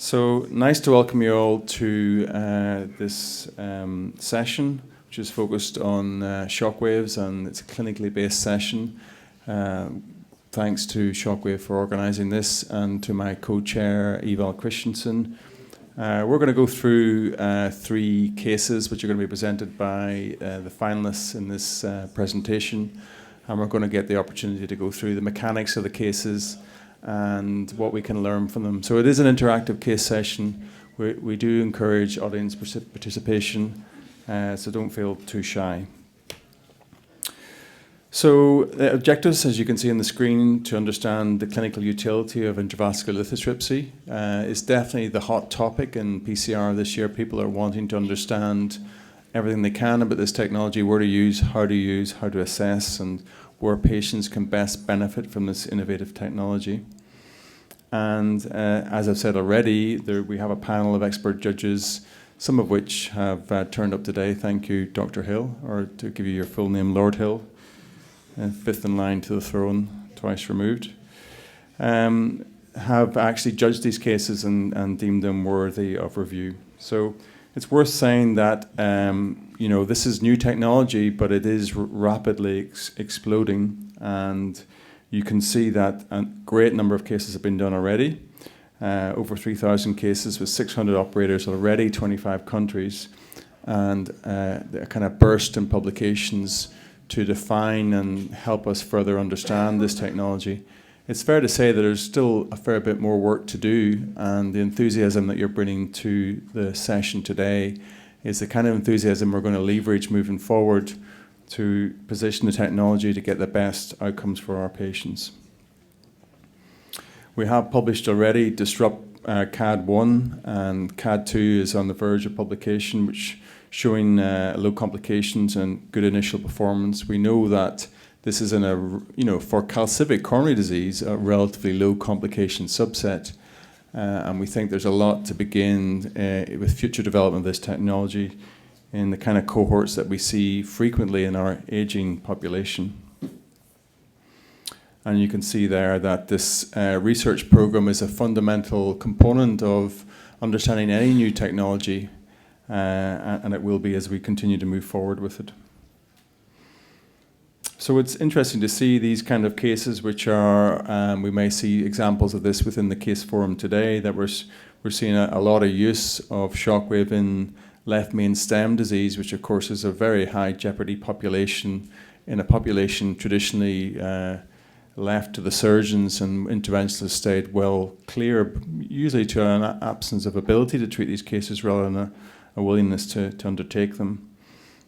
So nice to welcome you all to this session, which is focused on shockwaves, and it's a clinically based session. Thanks to Shockwave for organising this, and to my co-chair, Evald Christiansen. We're going to go through 3 cases which are going to be presented by the finalists in this presentation, and we're going to get the opportunity to go through the mechanics of the cases and what we can learn from them. So it is an interactive case session. We do encourage audience participation, so don't feel too shy. So the objectives, as you can see on the screen, to understand the clinical utility of intravascular lithotripsy is definitely the hot topic in PCR this year. People are wanting to understand everything they can about this technology, where to use, how to assess, and where patients can best benefit from this innovative technology. And as I've said already, we have a panel of expert judges, some of which have turned up today. Thank you, Dr. Hill, or to give you your full name, Lord Hill, 5th in line to the throne, twice removed, have actually judged these cases and deemed them worthy of review. So it's worth saying that this is new technology, but it is rapidly exploding, and you can see that a great number of cases have been done already. Over 3,000 cases with 600 operators already, 25 countries, and a kind of burst in publications to define and help us further understand this technology. It's fair to say that there's still a fair bit more work to do, and the enthusiasm that you're bringing to the session today is the kind of enthusiasm we're going to leverage moving forward to position the technology to get the best outcomes for our patients. We have published already Disrupt CAD1, and CAD2 is on the verge of publication, which showing low complications and good initial performance. We know that this is for calcific coronary disease, a relatively low complication subset, and we think there's a lot to begin with future development of this technology in the kind of cohorts that we see frequently in our aging population. And you can see there that this research program is a fundamental component of understanding any new technology, and it will be as we continue to move forward with it. So it's interesting to see these kind of cases, which are, we may see examples of this within the case forum today, that we're seeing a lot of use of shockwave in left main stem disease, which of course is a very high jeopardy population, in a population traditionally left to the surgeons and interventionalists stayed well clear, usually to an absence of ability to treat these cases rather than a willingness to undertake them.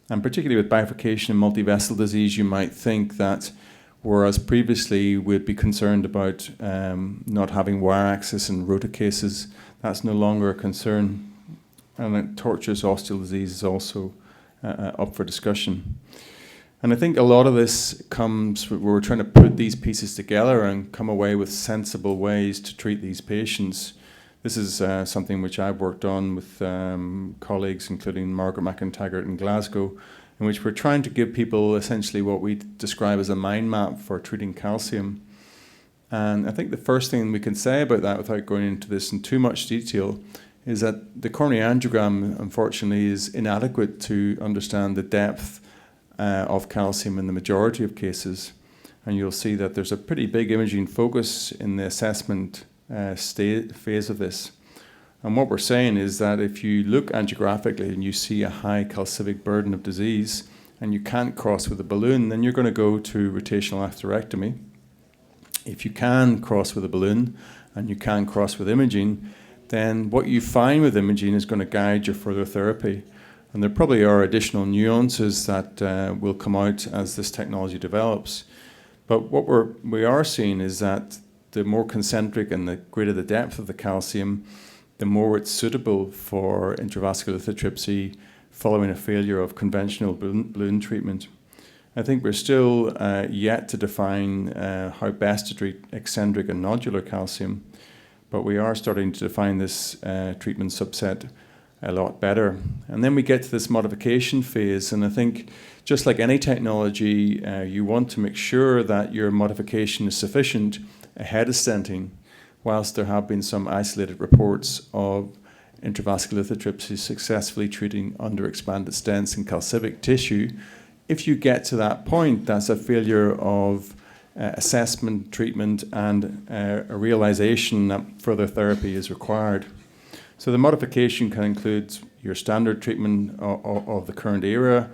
And particularly with bifurcation and multi-vessel disease, you might think that whereas previously we'd be concerned about not having wire access in rota cases, that's no longer a concern. And tortuous osteal disease is also up for discussion. And I think a lot of this comes where we're trying to put these pieces together and come away with sensible ways to treat these patients. This is something which I've worked on with colleagues, including Margaret McIntyre in Glasgow, in which we're trying to give people essentially what we describe as a mind map for treating calcium. And I think the first thing we can say about that, without going into this in too much detail, is that the coronary angiogram, unfortunately, is inadequate to understand the depth of calcium in the majority of cases. And you'll see that there's a pretty big imaging focus in the assessment phase of this. And what we're saying is that if you look angiographically and you see a high calcific burden of disease and you can't cross with a balloon, then you're going to go to rotational atherectomy. If you can cross with a balloon and you can cross with imaging, then what you find with imaging is going to guide your further therapy. And there probably are additional nuances that will come out as this technology develops. But what we are seeing is that the more concentric and the greater the depth of the calcium, the more it's suitable for intravascular lithotripsy following a failure of conventional balloon treatment. I think we're still yet to define how best to treat eccentric and nodular calcium, but we are starting to define this treatment subset a lot better. And then we get to this modification phase, and I think just like any technology, you want to make sure that your modification is sufficient ahead of stenting. whilst there have been some isolated reports of intravascular lithotripsy successfully treating underexpanded stents in calcific tissue, if you get to that point, that's a failure of assessment, treatment, and a realization that further therapy is required. So the modification can include your standard treatment of the current era,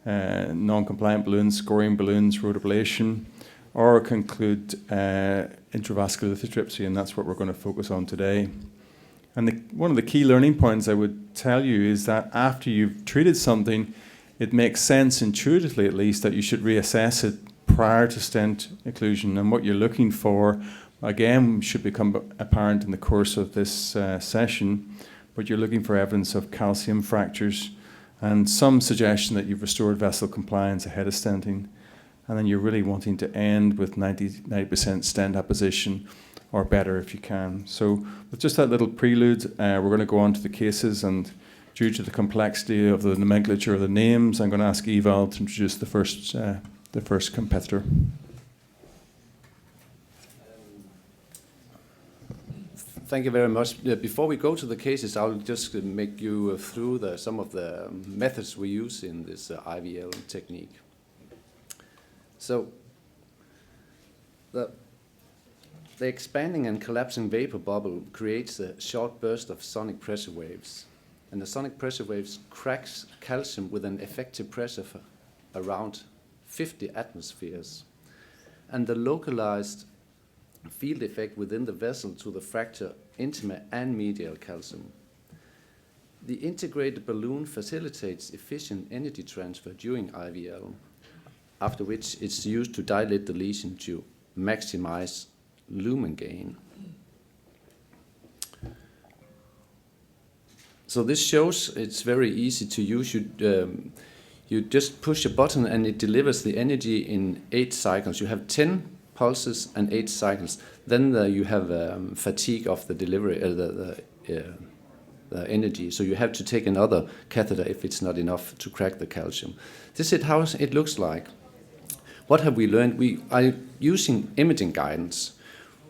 non-compliant balloons, scoring balloons, rotablation, or it can include intravascular lithotripsy, and that's what we're going to focus on today. And one of the key learning points I would tell you is that after you've treated something, it makes sense, intuitively at least, that you should reassess it prior to stent occlusion. And what you're looking for, again, should become apparent in the course of this session, but you're looking for evidence of calcium fractures and some suggestion that you've restored vessel compliance ahead of stenting. And then you're really wanting to end with 90% stent apposition or better if you can. So with just that little prelude, we're going to go on to the cases, and due to the complexity of the nomenclature of the names, I'm going to ask Evald to introduce the first competitor. Thank you very much. Before we go to the cases, I'll just make you through some of the methods we use in this IVL technique. So the expanding and collapsing vapor bubble creates a short burst of sonic pressure waves. And the sonic pressure waves cracks calcium with an effective pressure of around 50 atmospheres. And the localized field effect within the vessel to the fracture intima and medial calcium. The integrated balloon facilitates efficient energy transfer during IVL, after which it's used to dilate the lesion to maximize lumen gain. So this shows it's very easy to use. You just push a button and it delivers the energy in 8 cycles. You have 10 pulses and 8 cycles. Then you have fatigue of the delivery, the energy. So you have to take another catheter if it's not enough to crack the calcium. This is how it looks like. What have we learned? We are using imaging guidance.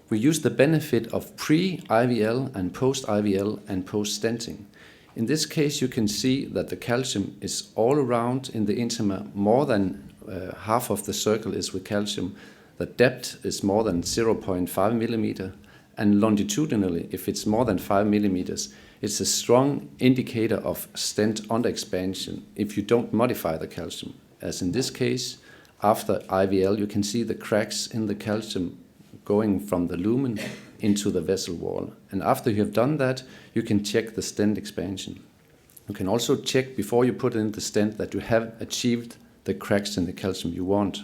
We use the benefit of pre-IVL and post-IVL and post-stenting. In this case, you can see that the calcium is all around in the intima. More than half of the circle is with calcium. The depth is more than 0.5 millimeter. And longitudinally, if it's more than 5 millimeters, it's a strong indicator of stent underexpansion if you don't modify the calcium. As in this case, after IVL, you can see the cracks in the calcium going from the lumen into the vessel wall. And after you have done that, you can check the stent expansion. You can also check before you put in the stent that you have achieved the cracks in the calcium you want.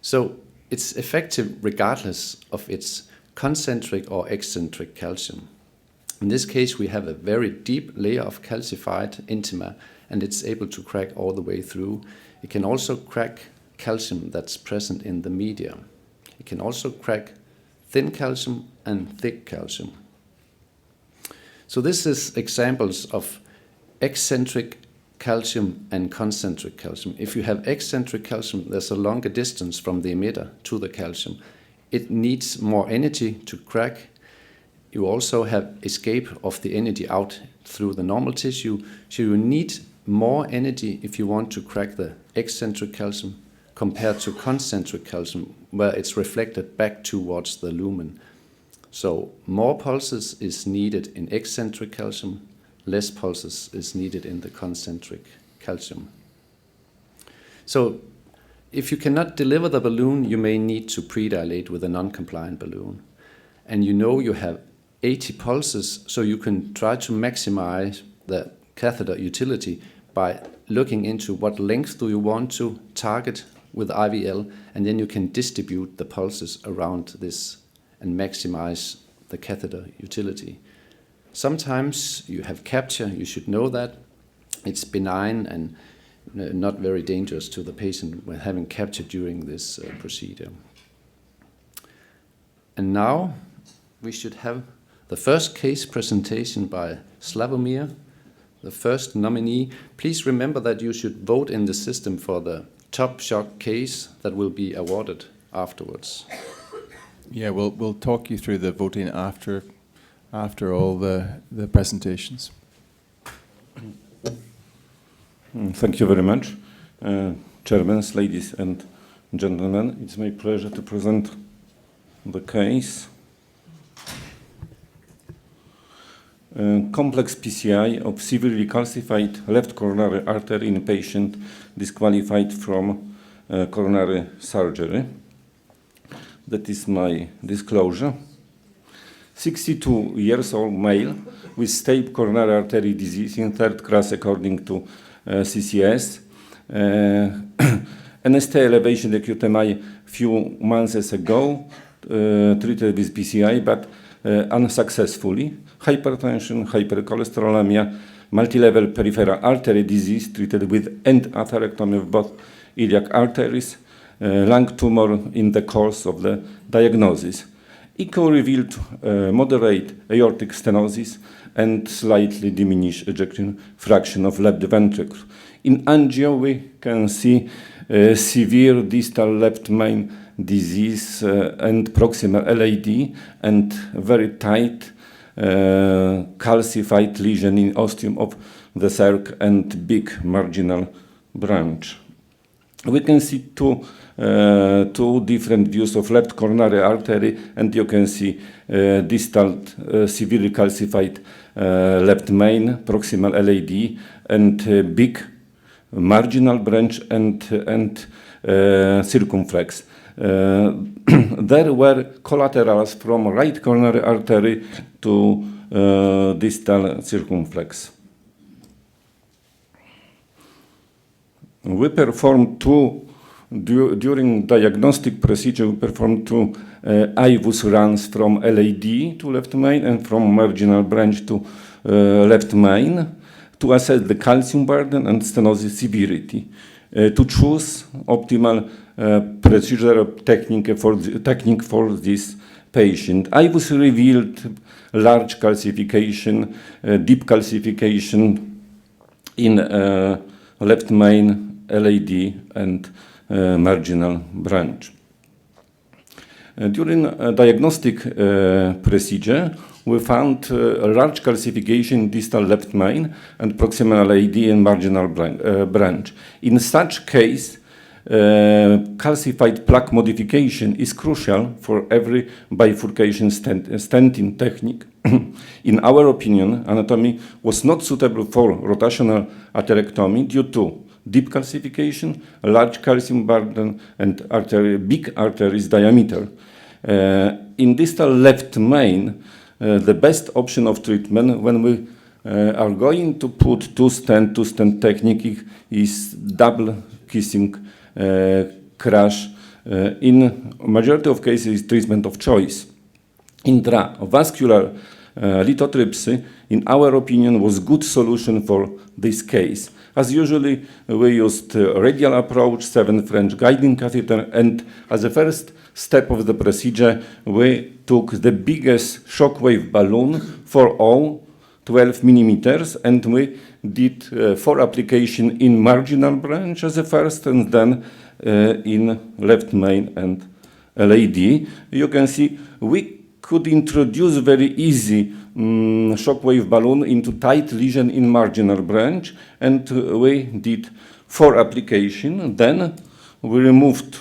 So it's effective regardless of its concentric or eccentric calcium. In this case, we have a very deep layer of calcified intima, and it's able to crack all the way through. It can also crack calcium that's present in the media. It can also crack thin calcium and thick calcium. So this is examples of eccentric calcium and concentric calcium. If you have eccentric calcium, there's a longer distance from the emitter to the calcium. It needs more energy to crack. You also have escape of the energy out through the normal tissue. So you need more energy if you want to crack the eccentric calcium compared to concentric calcium, where it's reflected back towards the lumen. So more pulses is needed in eccentric calcium, less pulses is needed in the concentric calcium. So if you cannot deliver the balloon, you may need to predilate with a non-compliant balloon. And you know you have 80 pulses, so you can try to maximize the catheter utility by looking into what length do you want to target with IVL, and then you can distribute the pulses around this and maximize the catheter utility. Sometimes you have capture, you should know that. It's benign and not very dangerous to the patient when having capture during this procedure. And now we should have the first case presentation by Slavomir, the first nominee. Please remember that you should vote in the system for the TopShock case that will be awarded afterwards. Yeah, we'll talk you through the voting after all the presentations. Thank you very much. Chairman, ladies and gentlemen, it's my pleasure to present the case. Complex PCI of severely calcified left coronary artery in a patient disqualified from coronary surgery. That is my disclosure. 62 years old male with stable coronary artery disease in third class according to CCS. NST elevation acute MI few months ago, treated with PCI, but unsuccessfully. Hypertension, hypercholesterolemia, multi-level peripheral artery disease treated with end atherectomy of both iliac arteries, lung tumor in the course of the diagnosis. Echo revealed moderate aortic stenosis and slightly diminished ejection fraction of left ventricle. In angio, we can see severe distal left main disease and proximal LAD and very tight calcified lesion in ostium of the circ and big marginal branch. We can see two different views of left coronary artery, and you can see distal severely calcified left main, proximal LAD, and big marginal branch and circumflex. There were collaterals from right coronary artery to distal circumflex. We performed during diagnostic procedure, we performed two IVUS runs from LAD to left main and from marginal branch to left main to assess the calcium burden and stenosis severity, to choose optimal procedure technique for this patient. IVUS revealed large calcification, deep calcification in left main, LAD, and marginal branch. During a diagnostic procedure, we found a large calcification in distal left main and proximal LAD and marginal branch. In such case, calcified plaque modification is crucial for every bifurcation stenting technique. In our opinion, anatomy was not suitable for rotational atherectomy due to deep calcification, large calcium burden, and big arteries diameter. In distal left main, the best option of treatment when we are going to put two-stent technique is double kissing crash. In majority of cases, treatment of choice. Intravascular lithotripsy, in our opinion, was good solution for this case. As usually, we used radial approach, 7 French guiding catheter, and as a first step of the procedure, we took the biggest Shockwave balloon for all 12 millimeters, and we did 4 applications in marginal branch as a first, and then in left main and LAD. You can see we could introduce very easy Shockwave balloon into tight lesion in marginal branch, and we did 4 applications. Then we removed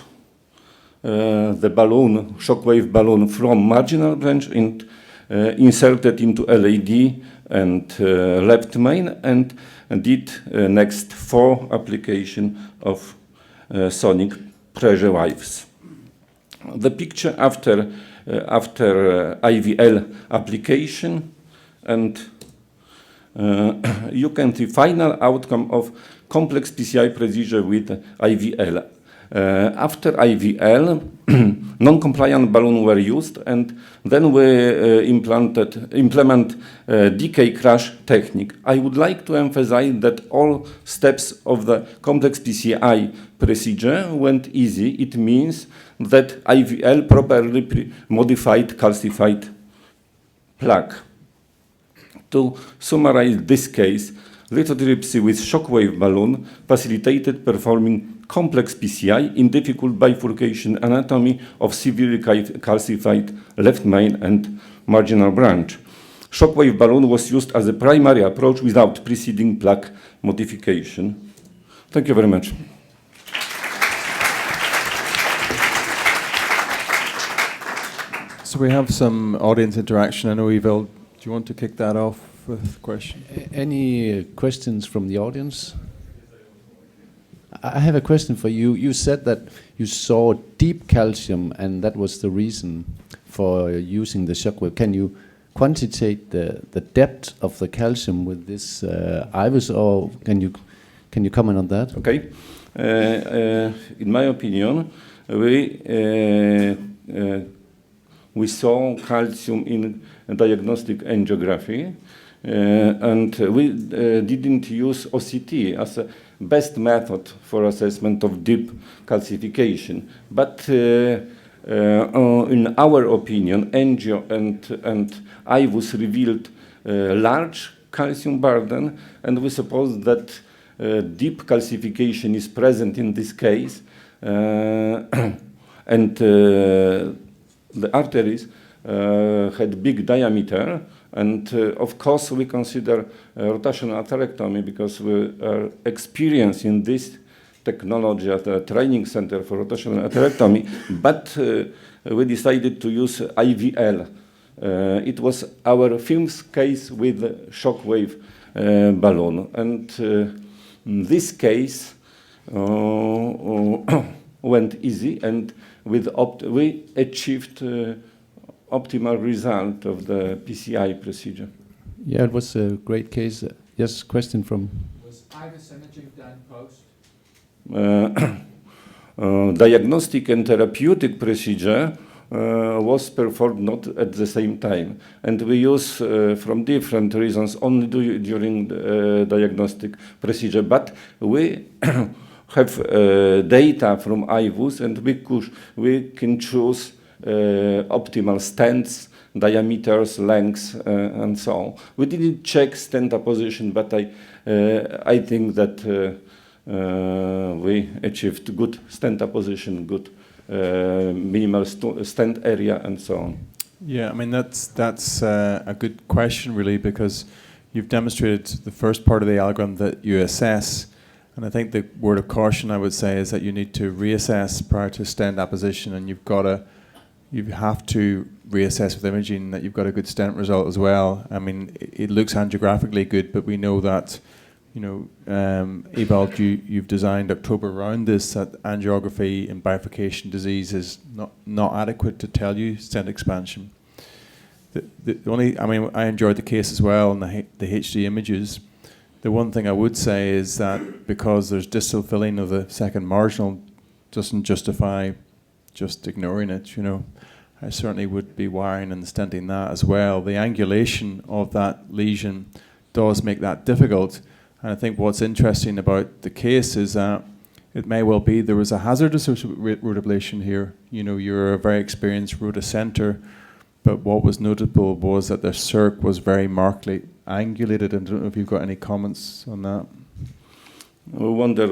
the balloon, Shockwave balloon, from marginal branch and inserted into LAD and left main, and did next 4 applications of sonic pressure waves. The picture after IVL application, and you can see final outcome of complex PCI procedure with IVL. After IVL, non-compliant balloon were used, and then we implement decay crash technique. I would like to emphasize that all steps of the complex PCI procedure went easy. It means that IVL properly modified calcified plaque. To summarize this case, lithotripsy with shockwave balloon facilitated performing complex PCI in difficult bifurcation anatomy of severely calcified left main and marginal branch. Shockwave balloon was used as a primary approach without preceding plaque modification. Thank you very much. So we have some audience interaction. I know, Evald, do you want to kick that off with a question? Any questions from the audience? I have a question for you. You said that you saw deep calcium, and that was the reason for using the shockwave. Can you quantitate the depth of the calcium with this IVUS, or can you comment on that? Okay. In my opinion, we saw calcium in diagnostic angiography, and we didn't use OCT as a best method for assessment of deep calcification. But in our opinion, angio and IVUS revealed large calcium burden, and we suppose that deep calcification is present in this case, and the arteries had big diameter, and of course we consider rotational atherectomy because we are experiencing this technology at a training center for rotational atherectomy, but we decided to use IVL. It was our fifth case with shockwave balloon, and this case went easy, and with we achieved optimal result of the PCI procedure. Yeah, it was a great case. Yes, question from... Was IVUS imaging done post? Diagnostic and therapeutic procedure was performed not at the same time, and we use from different reasons only during the diagnostic procedure, but we have data from IVUS, and we can choose optimal stents, diameters, lengths, and so on. We didn't check stent apposition, but I think that we achieved good stent apposition, good minimal stent area, and so on. Yeah, I mean that's a good question, really, because you've demonstrated the first part of the algorithm that you assess, and I think the word of caution I would say is that you need to reassess prior to stent apposition, and you have to reassess with imaging that you've got a good stent result as well. I mean, it looks angiographically good, but we know that, Evald, you've designed October around this, that angiography in bifurcation disease is not adequate to tell you stent expansion. I enjoyed the case as well, and the HD images. The one thing I would say is that because there's distal filling of the second marginal doesn't justify just ignoring it, I certainly would be wiring and stenting that as well. The angulation of that lesion does make that difficult. And I think what's interesting about the case is that it may well be there was a hazard associated with rotablation here. You're a very experienced rotocenter, but what was notable was that the circ was very markedly angulated. And I don't know if you've got any comments on that. We wonder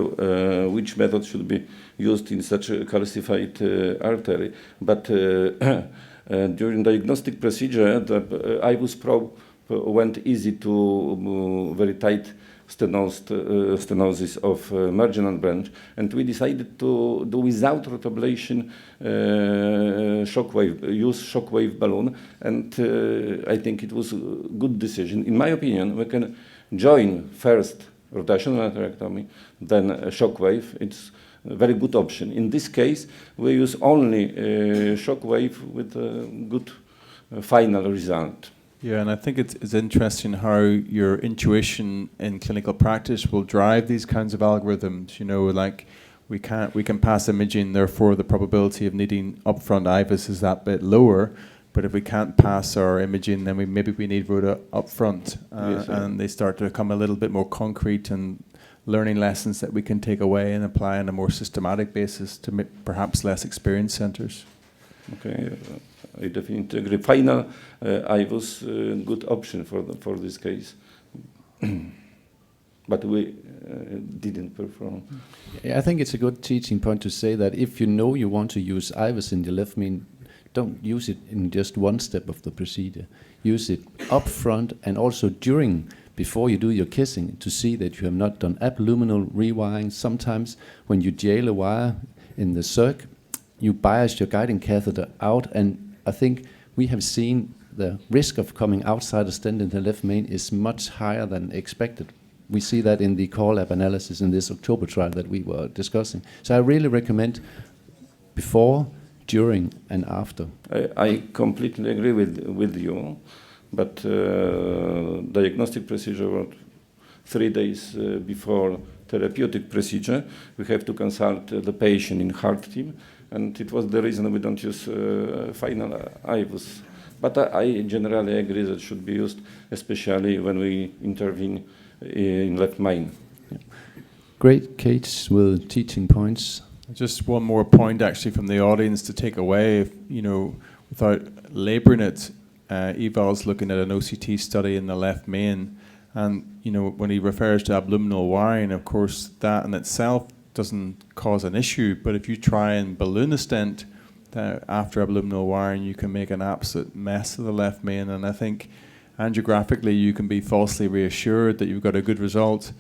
which method should be used in such a calcified artery. But during diagnostic procedure, the IVUS probe went easy to very tight stenosis of marginal branch, and we decided to do without rotablation use shockwave balloon, and I think it was a good decision. In my opinion, we can join first rotational atherectomy, then shockwave. It's a very good option. In this case, we use only shockwave with a good final result. Yeah, and I think it's interesting how your intuition in clinical practice will drive these kinds of algorithms. Like we can pass imaging, therefore the probability of needing upfront IVUS is that bit lower. But if we can't pass our imaging, then maybe we need rota upfront, Yes, and they start to become a little bit more concrete and learning lessons that we can take away and apply on a more systematic basis to perhaps less experienced centers. Okay, I definitely agree. Final IVUS, good option for this case. but we didn't perform. Yeah, I think it's a good teaching point to say that if you know you want to use IVUS in the left main, don't use it in just one step of the procedure. Use it up front and also before you do your kissing, to see that you have not done abluminal rewiring. Sometimes when you jail a wire in the circ, you bias your guiding catheter out, and I think we have seen the risk of coming outside a stent in the left main is much higher than expected. We see that in the core lab analysis in this October trial that we were discussing. So I really recommend before, during, and after. I completely agree with you, but diagnostic procedure 3 days before therapeutic procedure, we have to consult the patient in heart team, and it was the reason we don't use final IVUS. But I generally agree that it should be used, especially when we intervene in left main. Yeah. Great case with teaching points. Just one more point actually from the audience to take away, without labouring it, Eval's looking at an OCT study in the left main, and when he refers to abluminal wiring, of course that in itself doesn't cause an issue, but if you try and balloon a stent after abluminal wiring, you can make an absolute mess of the left main, and I think angiographically you can be falsely reassured that you've got a good result.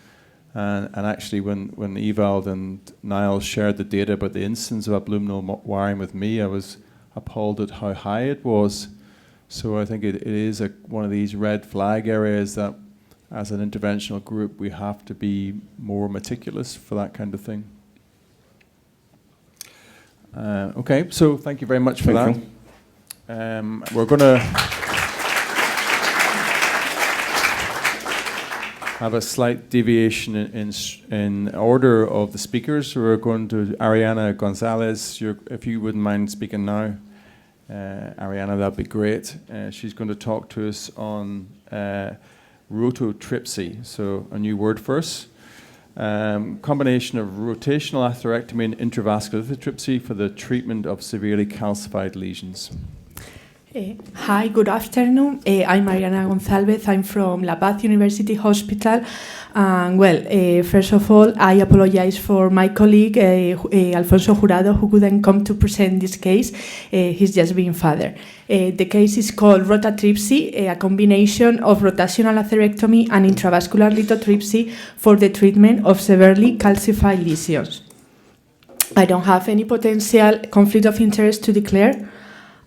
And actually when Evald and Niall shared the data about the incidence of abluminal wiring with me, I was appalled at how high it was. So I think it is one of these red flag areas that as an interventional group we have to be more meticulous for that kind of thing. Okay, so thank you very much for that. We're going to have a slight deviation in order of the speakers. We're going to Ariana Gonzalez. If you wouldn't mind speaking now, Ariana, that'd be great. She's going to talk to us on rototripsy, so a new word for us. Combination of rotational atherectomy and intravascular lithotripsy for the treatment of severely calcified lesions. Hi, good afternoon. I'm Mariana Gonzalez. I'm from La Paz University Hospital. First of all, I apologize for my colleague, Alfonso Jurado, who couldn't come to present this case. He's just being father. The case is called rototripsy, a combination of rotational atherectomy and intravascular lithotripsy for the treatment of severely calcified lesions. I don't have any potential conflict of interest to declare.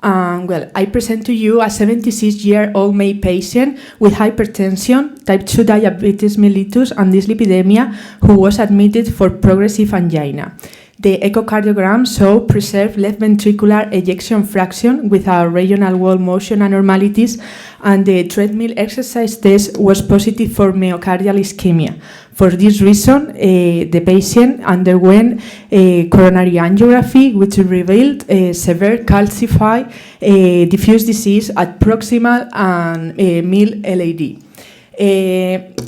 I present to you a 76-year-old male patient with hypertension, type 2 diabetes mellitus, and dyslipidemia, who was admitted for progressive angina. The echocardiogram showed preserved left ventricular ejection fraction without regional wall motion abnormalities, and the treadmill exercise test was positive for myocardial ischemia. For this reason, the patient underwent a coronary angiography, which revealed severe calcified diffuse disease at proximal and middle LAD,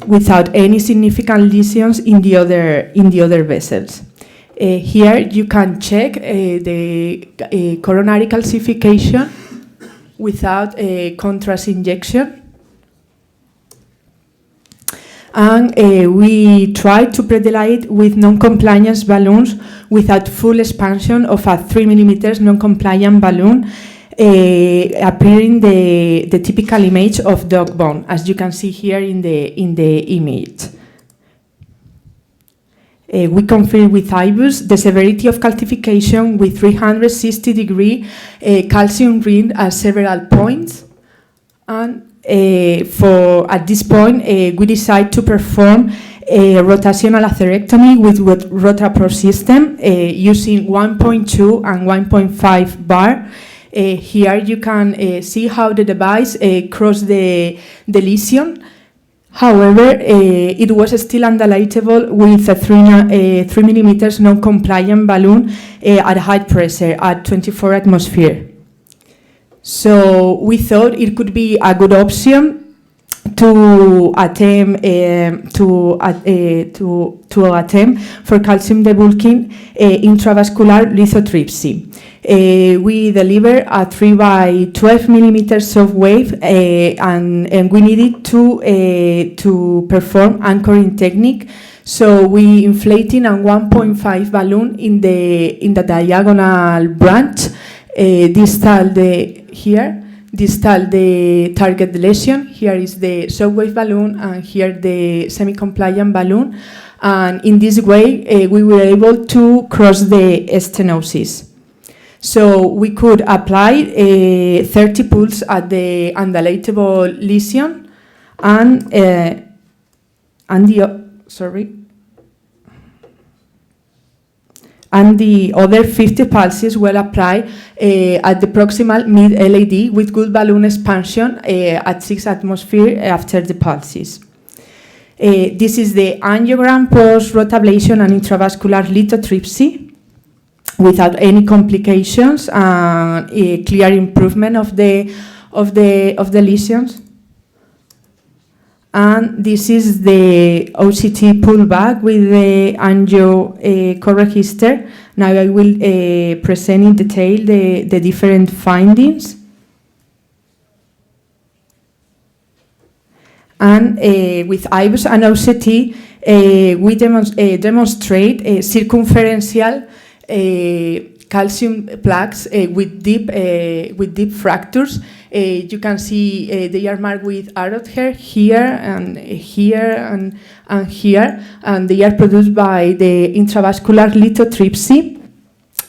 without any significant lesions in the other vessels. Here you can check the coronary calcification without a contrast injection. And we tried to predilate with non-compliance balloons without full expansion of a 3 mm non-compliant balloon, appearing the typical image of dog bone, as you can see here in the image. We confirmed with IVUS the severity of calcification with 360-degree calcium ring at several points. And at this point, we decided to perform a rotational atherectomy with RotaPro system using 1.2 and 1.5 bar. Here you can see how the device crossed the lesion. However, it was still undilatable with a 3 mm non-compliant balloon at high pressure at 24 atmosphere. So we thought it could be a good option to attempt for calcium debulking intravascular lithotripsy. We deliver a 3 by 12 millimeters Shockwave, and we needed to perform anchoring technique. So we inflating a 1.5 balloon in the diagonal branch, distal the target lesion. Here is the Shockwave balloon, and here the semi-compliant balloon. And in this way, we were able to cross the stenosis. So we could apply 30 pulls at the undilatable lesion, and the other 50 pulses will apply at the proximal mid-LAD with good balloon expansion at 6 atmosphere after the pulses. This is the angiogram post-rotablation and intravascular lithotripsy without any complications, and a clear improvement of the lesions. And this is the OCT pullback with the angio co-register. Now I will present in detail the different findings. And with IVUS and OCT, we demonstrate circumferential calcium plaques with deep fractures. You can see they are marked with arrowed hair here and here and here, and they are produced by the intravascular lithotripsy.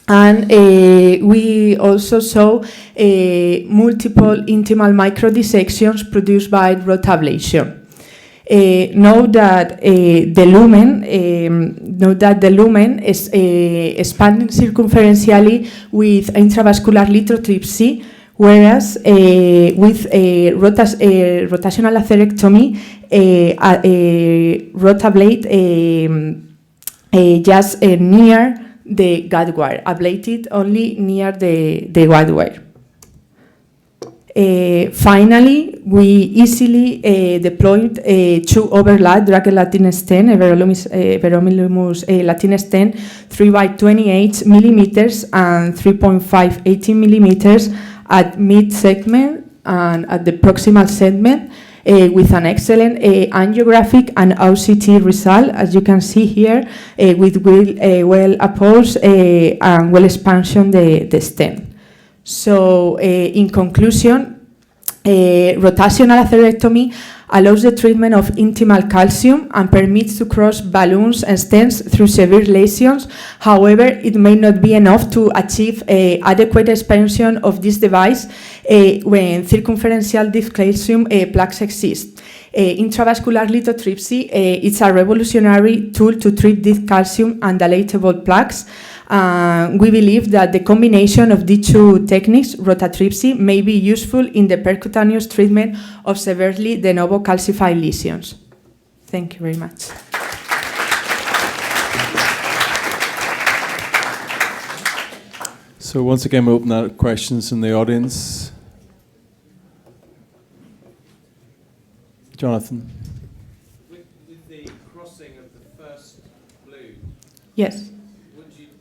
And we also saw multiple intimal microdissections produced by rotablation. Note that the lumen is expanding circumferentially with intravascular lithotripsy, whereas with rotational atherectomy, rotablate just near the gut wire, ablated only near the gut wire. Finally, we easily deployed 2 overlap drug Latin stent, everolimus Latin stent, 3 by 28 millimeters and 3.5 18 millimeters at mid segment and at the proximal segment, with an excellent angiographic and OCT result, as you can see here, with well opposed and well expansion the stent. So in conclusion, rotational atherectomy allows the treatment of intimal calcium and permits to cross balloons and stents through severe lesions. However, it may not be enough to achieve adequate expansion of this device when circumferential deep calcium plaques exist. Intravascular lithotripsy is a revolutionary tool to treat deep calcium and dilatable plaques. We believe that the combination of these 2 techniques, rotatripsy, may be useful in the percutaneous treatment of severely de novo calcified lesions. Thank you very much. So once again, we'll open out questions from the audience. Jonathan. With the crossing of the first balloon, Yes.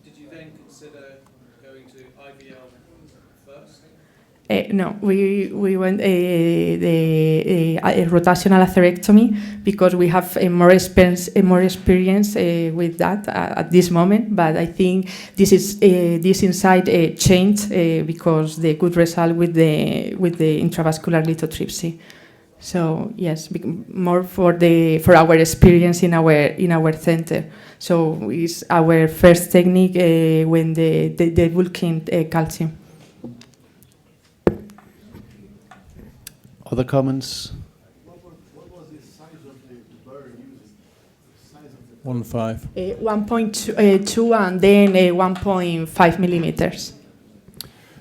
did you then consider going to IVL first? No, we went the rotational atherectomy because we have more experience with that at this moment. But I think this insight changed because the good result with the intravascular lithotripsy. So yes, more for our experience in our center. So it's our first technique when the debulking calcium. Other comments? What was the size of the burr used? Size of the 1.5. 1.2 and then 1.5 millimeters.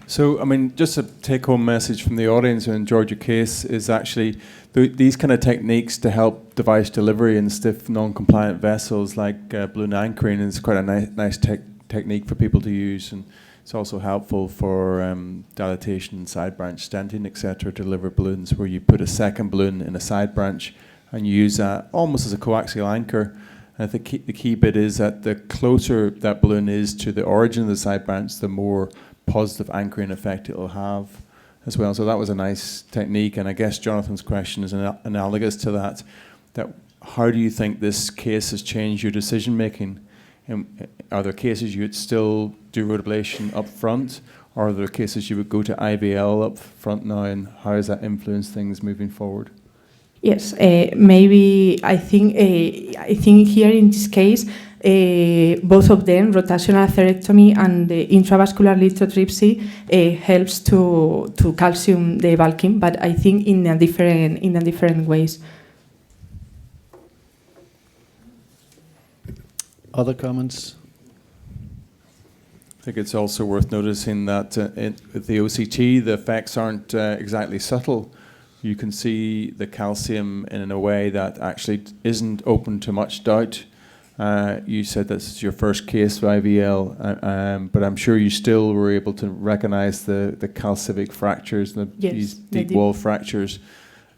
So, I mean, just a take-home message from the audience who enjoyed your case is actually these kind of techniques to help device delivery in stiff, non-compliant vessels like balloon anchoring is quite a nice technique for people to use. And It's also helpful for dilatation and side branch stenting, etc., to deliver balloons where you put a second balloon in a side branch and you use that almost as a coaxial anchor. And the key bit is that the closer that balloon is to the origin of the side branch, the more positive anchoring effect it will have as well. So that was a nice technique, and I guess Jonathan's question is analogous to that. That how do you think this case has changed your decision making? Are there cases you would still do rotablation up front, or are there cases you would go to IVL up front now, and how does that influence things moving forward? Yes, maybe I think here in this case, both of them, rotational atherectomy and the intravascular lithotripsy, helps to calcium the bulking, but I think in a different ways. Other comments? I think it's also worth noticing that with the OCT, the effects aren't exactly subtle. You can see the calcium in a way that actually isn't open to much doubt. You said this is your first case with IVL, but I'm sure you still were able to recognize the calcific fractures, these deep wall fractures.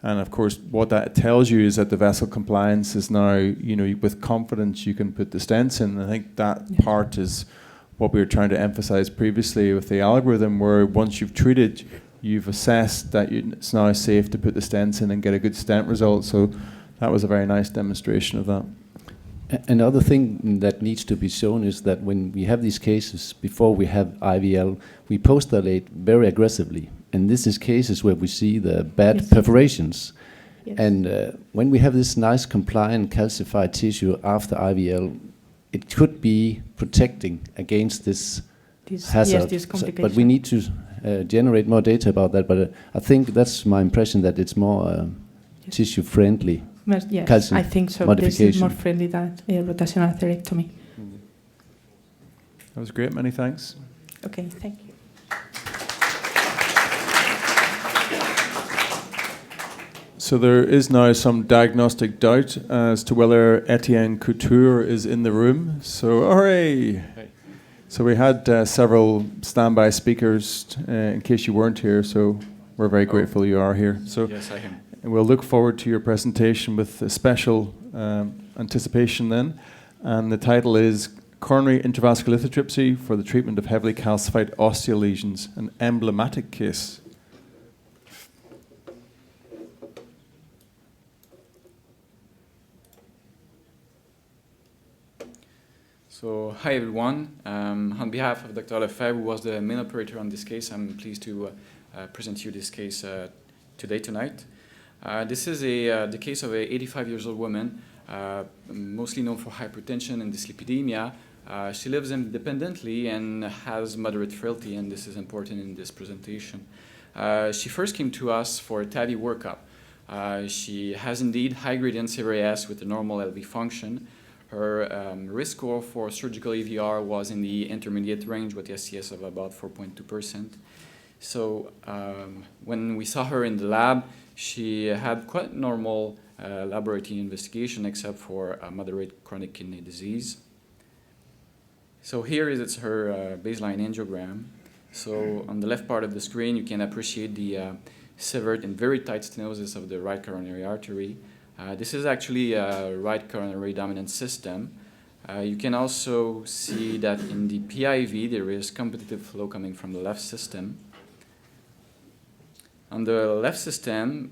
And of course, what that tells you is that the vessel compliance is now, with confidence you can put the stents in. I think that part is what we were trying to emphasize previously with the algorithm, where once you've treated, you've assessed that it's now safe to put the stents in and get a good stent result. So that was a very nice demonstration of that. Another thing that needs to be shown is that when we have these cases, before we have IVL, we post-dilate very aggressively. And this is cases where we see the bad perforations. Yes. And when we have this nice compliant calcified tissue after IVL, it could be protecting against this hazard. Yes, this complication. But we need to generate more data about that. But I think that's my impression, that it's more tissue-friendly. Yes, calcium I think so. modification. This is more friendly than rotational atherectomy. That was great. Many thanks. Okay, thank you. So there is now some diagnostic doubt as to whether Etienne Couture is in the room. So, hooray! Hey. So we had several standby speakers in case you weren't here, so we're very grateful you are here. So yes, I am. And we'll look forward to your presentation with a special anticipation then. And the title is Coronary Intravascular Lithotripsy for the Treatment of Heavily Calcified Osteal Lesions, an Emblematic Case. So, hi everyone. On behalf of Dr. Lefebvre, who was the main operator on this case, I'm pleased to present you this case tonight. This is the case of an 85-year-old woman, mostly known for hypertension and dyslipidemia. She lives independently and has moderate frailty, and this is important in this presentation. She first came to us for a TAVI workup. She has indeed high-gradient CVRS with a normal LV function. Her risk score for surgical EVR was in the intermediate range with the STS of about 4.2%. So when we saw her in the lab, she had quite normal laboratory investigation except for moderate chronic kidney disease. So here is her baseline angiogram. So on the left part of the screen, you can appreciate the severed and very tight stenosis of the right coronary artery. This is actually a right coronary dominant system. You can also see that in the PIV, there is competitive flow coming from the left system. On the left system,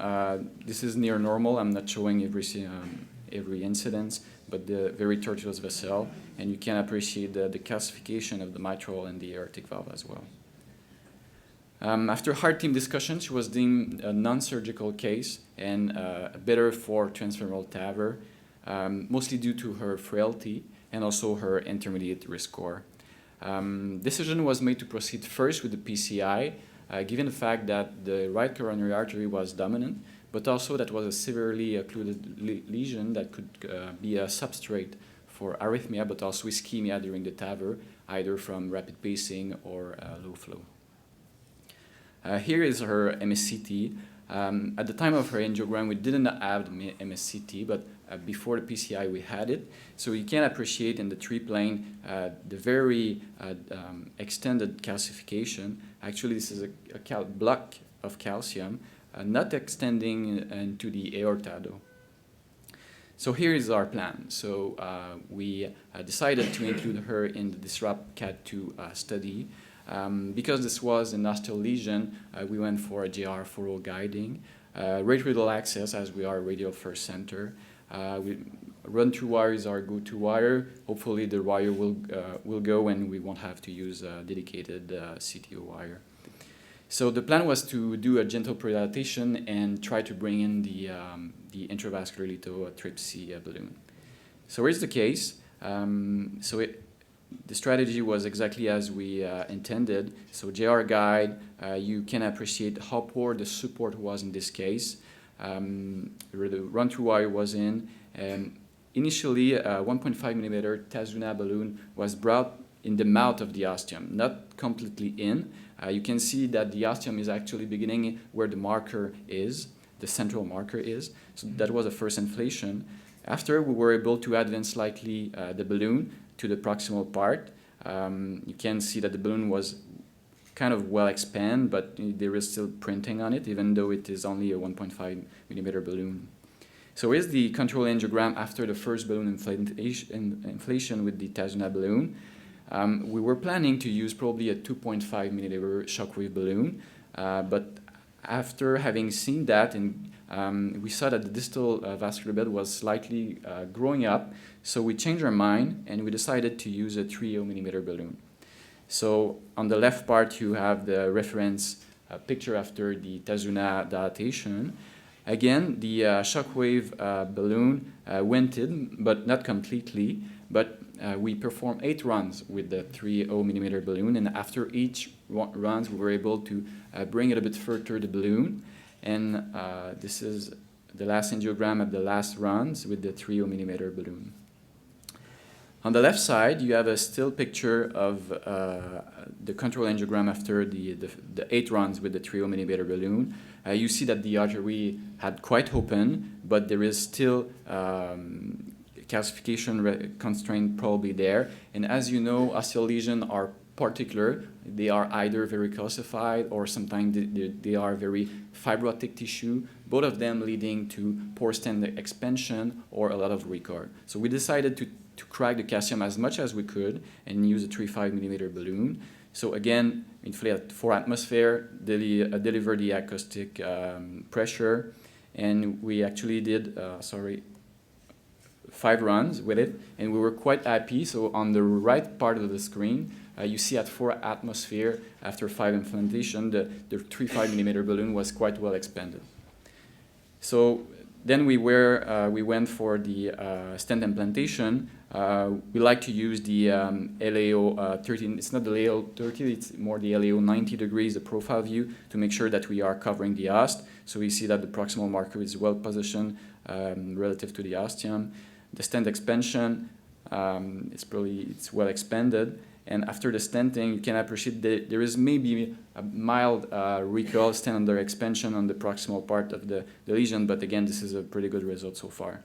this is near normal. I'm not showing every incidence, but the very tortuous vessel, and you can appreciate the calcification of the mitral and the aortic valve as well. After hard team discussion, she was deemed a non-surgical case and better for transfemoral TAVR, mostly due to her frailty and also her intermediate risk score. Decision was made to proceed first with the PCI, given the fact that the right coronary artery was dominant, but also that was a severely occluded lesion that could be a substrate for arrhythmia, but also ischemia during the TAVR, either from rapid pacing or low flow. Here is her MSCT. At the time of her angiogram, we didn't have the MSCT, but before the PCI, we had it. So you can appreciate in the tree-plane the very extended calcification. Actually, this is a block of calcium, not extending into the aorta, though. So here is our plan. So we decided to include her in the DISRUPT-CAD2 study. Because this was an osteal lesion, we went for a JR for guiding, radial access, as we are a radial first center. Run-through wire is our go-to wire. Hopefully the wire will go and we won't have to use a dedicated CTO wire. So the plan was to do a gentle predilatation and try to bring in the intravascular lithotripsy balloon. So here's the case. The strategy was exactly as we intended. So JR guide, you can appreciate how poor the support was in this case. The run-through wire was in. Initially, a 1.5 millimeter Tazuna balloon was brought in the mouth of the ostium, not completely in. You can see that the ostium is actually beginning where the marker is, the central marker is. So that was the first inflation. After, we were able to advance slightly the balloon to the proximal part. You can see that the balloon was kind of well expanded, but there is still printing on it, even though it is only a 1.5 millimeter balloon. So here's the control angiogram after the first balloon inflation with the Tazuna balloon. We were planning to use probably a 2.5 millimeter Shockwave balloon, but after having seen that, we saw that the distal vascular bed was slightly growing up, so we changed our mind and we decided to use a 3.0 millimeter balloon. So on the left part, you have the reference picture after the Tazuna dilatation. Again, the Shockwave balloon went in, but not completely. But we performed 8 runs with the 3.0 millimeter balloon, and after each runs, we were able to bring it a bit further the balloon. And this is the last angiogram at the last runs with the 3.0 millimeter balloon. On the left side, you have a still picture of the control angiogram after the 8 runs with the 3.0 millimeter balloon. You see that the artery had quite open, but there is still calcification constraint probably there. And as you know, osteal lesions are particular. They are either very calcified or sometimes they are very fibrotic tissue, both of them leading to poor stent expansion or a lot of record. So we decided to crack the calcium as much as we could and use a 3.5 millimeter balloon. So again, inflate at 4 atmosphere, deliver the acoustic pressure, and we actually did 5 runs with it, and we were quite happy. So on the right part of the screen, you see at 4 atmosphere, after 5 implantation, the 3.5 millimeter balloon was quite well expanded. So then we went for the stent implantation. We like to use the LAO 13. It's not the LAO 30, it's more the LAO 90 degrees, the profile view, to make sure that we are covering the ost. So we see that the proximal marker is well positioned relative to the ostium. The stent expansion, it's well expanded. And after the stenting, you can appreciate that there is maybe a mild recoil stent under expansion on the proximal part of the lesion, but again, this is a pretty good result so far.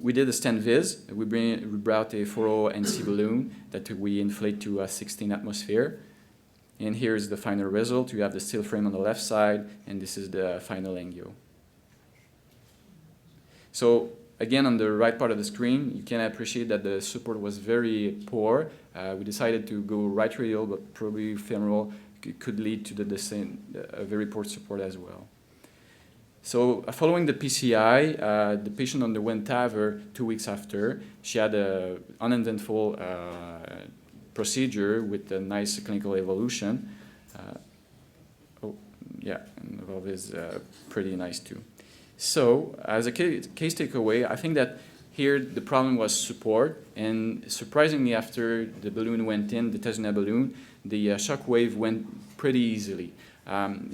We did a stent viz. We brought a 4.0 NC balloon that we inflate to 16 atmosphere. And here's the final result. You have the steel frame on the left side, and this is the final angio. So again, on the right part of the screen, you can appreciate that the support was very poor. We decided to go right radial, but probably femoral could lead to a very poor support as well. So following the PCI, the patient underwent TAVR 2 weeks after. She had an uneventful procedure with a nice clinical evolution. And valve is pretty nice too. So as a case takeaway, I think that here the problem was support, and surprisingly after the balloon went in, the Tazuna balloon, the Shockwave went pretty easily.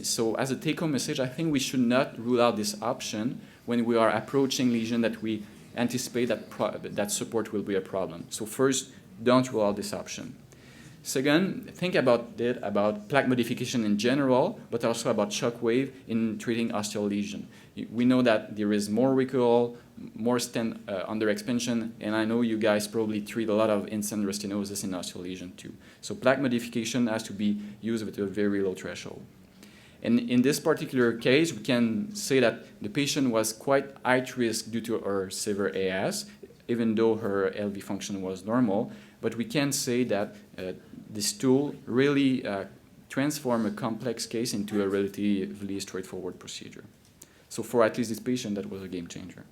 So as a take-home message, I think we should not rule out this option when we are approaching lesion that we anticipate that support will be a problem. So first, don't rule out this option. Second, think about plaque modification in general, but also about Shockwave in treating osteal lesion. We know that there is more recoil, more stent under expansion, and I know you guys probably treat a lot of in-stent restenosis in osteal lesion too. So plaque modification has to be used with a very low threshold. And in this particular case, we can say that the patient was quite high risk due to her severe AS, even though her LV function was normal. But we can say that this tool really transformed a complex case into a relatively straightforward procedure. So for at least this patient, that was a game changer.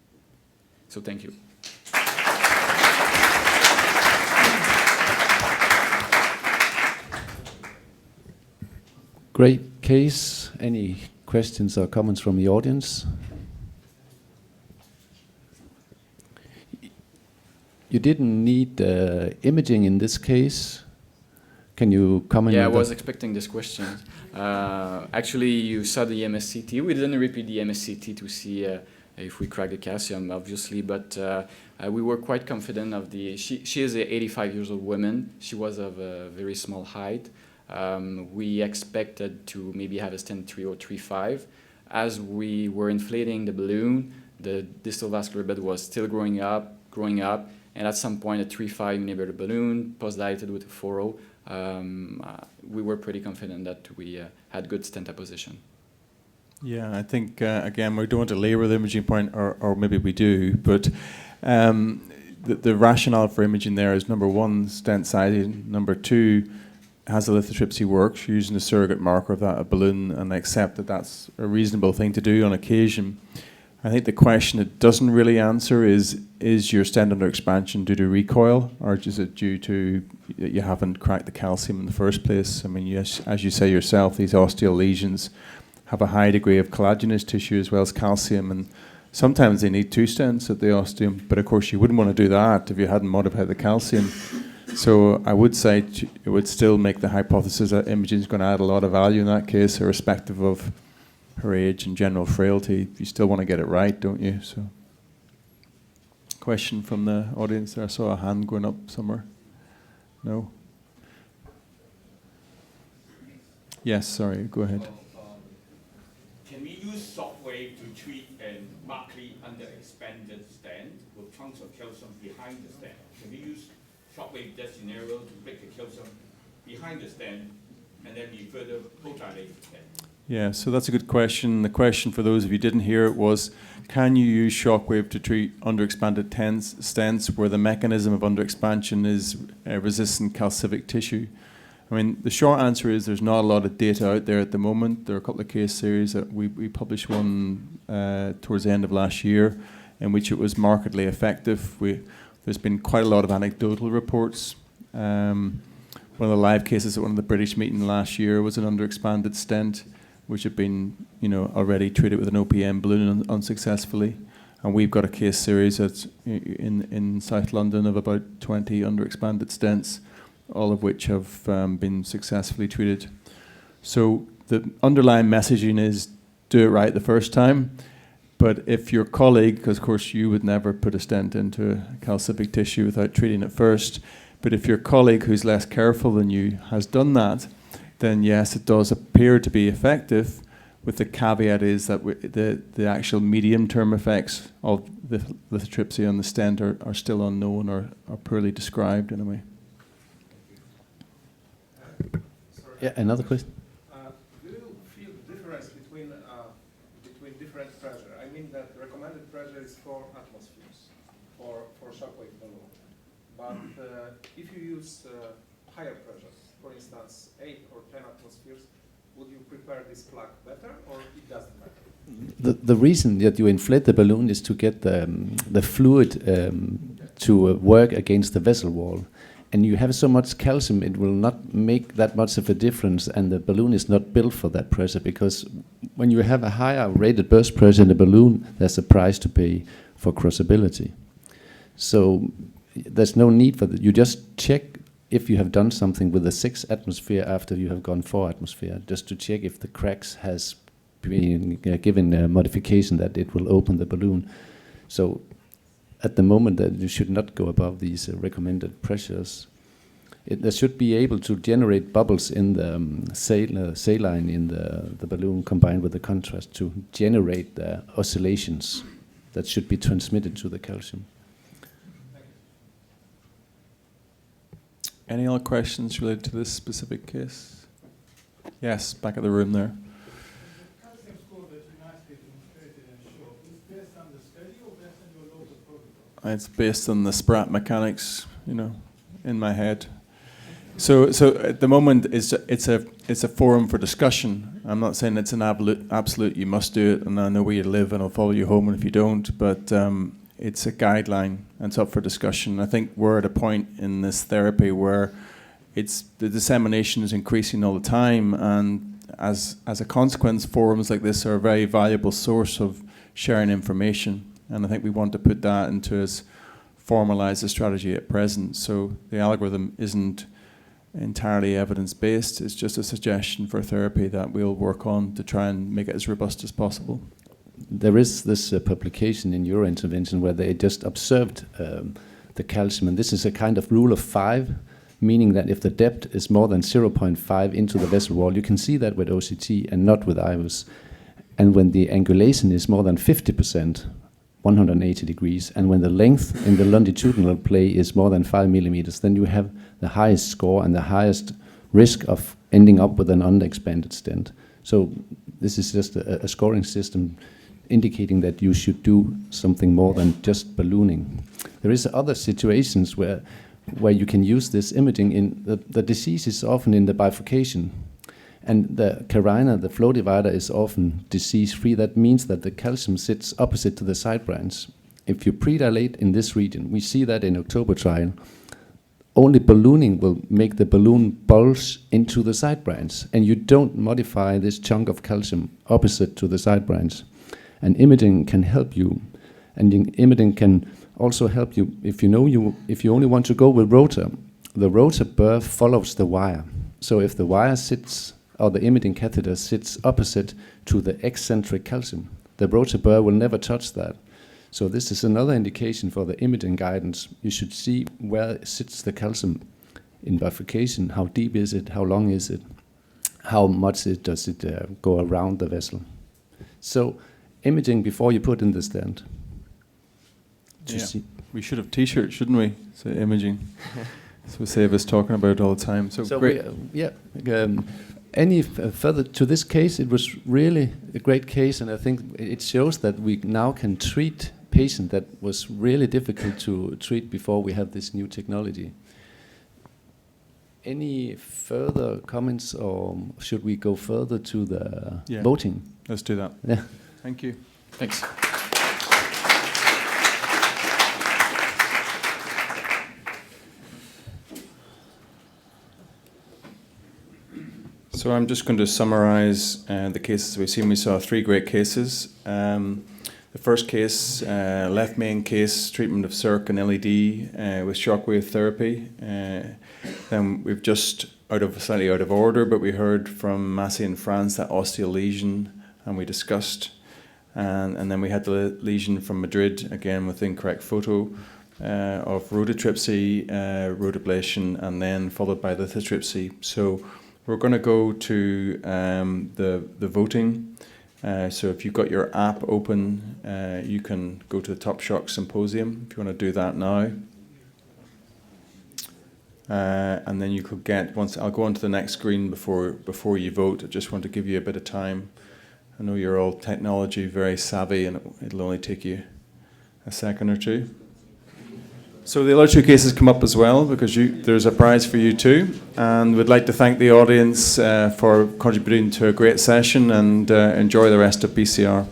So thank you. Great case. Any questions or comments from the audience? You didn't need imaging in this case. Can you comment? Yeah, I on was that? expecting this question. Actually, you saw the MSCT. We didn't repeat the MSCT to see if we cracked the calcium, obviously, but we were quite confident of the. She is an 85 years old woman. She was of a very small height. We expected to maybe have a stent 3035. As we were inflating the balloon, the distal vascular bed was still growing up, and at some point a 3.5 millimeter balloon, post-dilated with a 4.0. We were pretty confident that we had good stent apposition. Yeah, I think, again, we don't want to labor the imaging point, or maybe we do, but the rationale for imaging there is, number one, stent sizing, number two, has the lithotripsy works, using a surrogate marker of that, a balloon, and I accept that that's a reasonable thing to do on occasion. I think the question it doesn't really answer is your stent under expansion due to recoil, or is it due to you haven't cracked the calcium in the first place? I mean, yes, as you say yourself, these osteal lesions have a high degree of collagenous tissue as well as calcium, and sometimes they need 2 stents at the ostium, but of course you wouldn't want to do that if you hadn't modified the calcium. So I would say it would still make the hypothesis that imaging is going to add a lot of value in that case, irrespective of her age and general frailty. You still want to get it right, don't you? So, question from the audience there. I saw a hand going up somewhere. No? Yes, sorry, go ahead. Can we use Shockwave to treat a markedly underexpanded stent with chunks of calcium behind the stent? Can we use Shockwave that scenario to break the calcium behind the stent and then be further post-dilate the stent? Yeah, so that's a good question. The question for those of you who didn't hear it was, can you use Shockwave to treat underexpanded stents where the mechanism of underexpansion is resistant calcific tissue? I mean, the short answer is there's not a lot of data out there at the moment. There are a couple of case series that we published one towards the end of last year in which it was markedly effective. There's been quite a lot of anecdotal reports. One of the live cases at one of the British meetings last year was an underexpanded stent, which had been, already treated with an OPM balloon unsuccessfully. And we've got a case series that's in South London of about 20 underexpanded stents, all of which have been successfully treated. So the underlying messaging is do it right the first time. But if your colleague, because of course you would never put a stent into calcific tissue without treating it first, but if your colleague who's less careful than you has done that, then yes, it does appear to be effective, with the caveat is that the actual medium-term effects of the lithotripsy on the stent are still unknown or are poorly described in a way. Yeah, another question? Do you feel the difference between different pressure? I mean that recommended pressure is 4 atmospheres for Shockwave balloon. But if you use higher pressures, for instance 8 or 10 atmospheres, would you prepare this plaque better, or it doesn't matter? The reason that you inflate the balloon is to get the fluid to work against the vessel wall. And you have so much calcium, it will not make that much of a difference, and the balloon is not built for that pressure, because when you have a higher rated burst pressure in the balloon, there's a price to pay for crossability. So there's no need for that. You just check if you have done something with a 6 atmosphere after you have gone 4 atmosphere, just to check if the cracks has been given a modification that it will open the balloon. So at the moment that you should not go above these recommended pressures. They should be able to generate bubbles in the saline in the balloon combined with the contrast to generate the oscillations that should be transmitted to the calcium. Any other questions related to this specific case? Yes, back of the room there. The calcium score that you nicely demonstrated and showed, is based on the study or based on your local protocol? It's based on the Spratt mechanics, in my head. So at the moment, it's a forum for discussion. I'm not saying it's an absolute you must do it, and I know where you live, and I'll follow you home if you don't. But it's a guideline, and it's up for discussion. I think we're at a point in this therapy where the dissemination is increasing all the time, and as a consequence, forums like this are a very valuable source of sharing information. And I think we want to put that into as formalised a strategy at present. So the algorithm isn't entirely evidence-based. It's just a suggestion for therapy that we'll work on to try and make it as robust as possible. There is this publication in Eurointervention where they just observed the calcium, and this is a kind of rule of 5, meaning that if the depth is more than 0.5 into the vessel wall, you can see that with OCT and not with IVUS. And when the angulation is more than 50%, 180 degrees, and when the length in the longitudinal play is more than 5 millimeters, then you have the highest score and the highest risk of ending up with an underexpanded stent. So this is just a scoring system indicating that you should do something more than just ballooning. There is other situations where you can use this imaging. In the disease is often in the bifurcation, and the carina, the flow divider, is often disease-free. That means that the calcium sits opposite to the side branch. If you predilate in this region, we see that in October trial, only ballooning will make the balloon bulge into the side branch, and you don't modify this chunk of calcium opposite to the side branch. And imaging can help you, and imaging can also help you if you only want to go with rotor. The rotor burr follows the wire. So if the wire sits, or the imaging catheter sits opposite to the eccentric calcium, the rotor burr will never touch that. So this is another indication for the imaging guidance. You should see where sits the calcium in bifurcation, how deep is it, how long is it, how much does it go around the vessel. So imaging before you put in the stent. We should have T-shirts, shouldn't we? So imaging. So save us talking about it all the time. So great. Any further to this case, it was really a great case, and I think it shows that we now can treat patients that was really difficult to treat before we have this new technology. Any further comments, or should we go further to the voting? Let's do that. Yeah. Thank you. Thanks. So I'm just going to summarize the cases we've seen. We saw 3 great cases. The first case, left main case, treatment of CIRC and LED with shockwave therapy. Then we've just, slightly out of order, but we heard from Massey in France, that osteal lesion, and we discussed. And then we had the lesion from Madrid, again with incorrect photo of rhodotripsy, rhodoablation, and then followed by lithotripsy. So we're going to go to the voting. So if you've got your app open, you can go to the TopShock Symposium if you want to do that now. And then you could get, I'll go on to the next screen before you vote. I just want to give you a bit of time. I know you're all technology very savvy, and it'll only take you a second or two. So the other 2 cases come up as well, because there's a prize for you too. And we'd like to thank the audience for contributing to a great session, and enjoy the rest of PCR.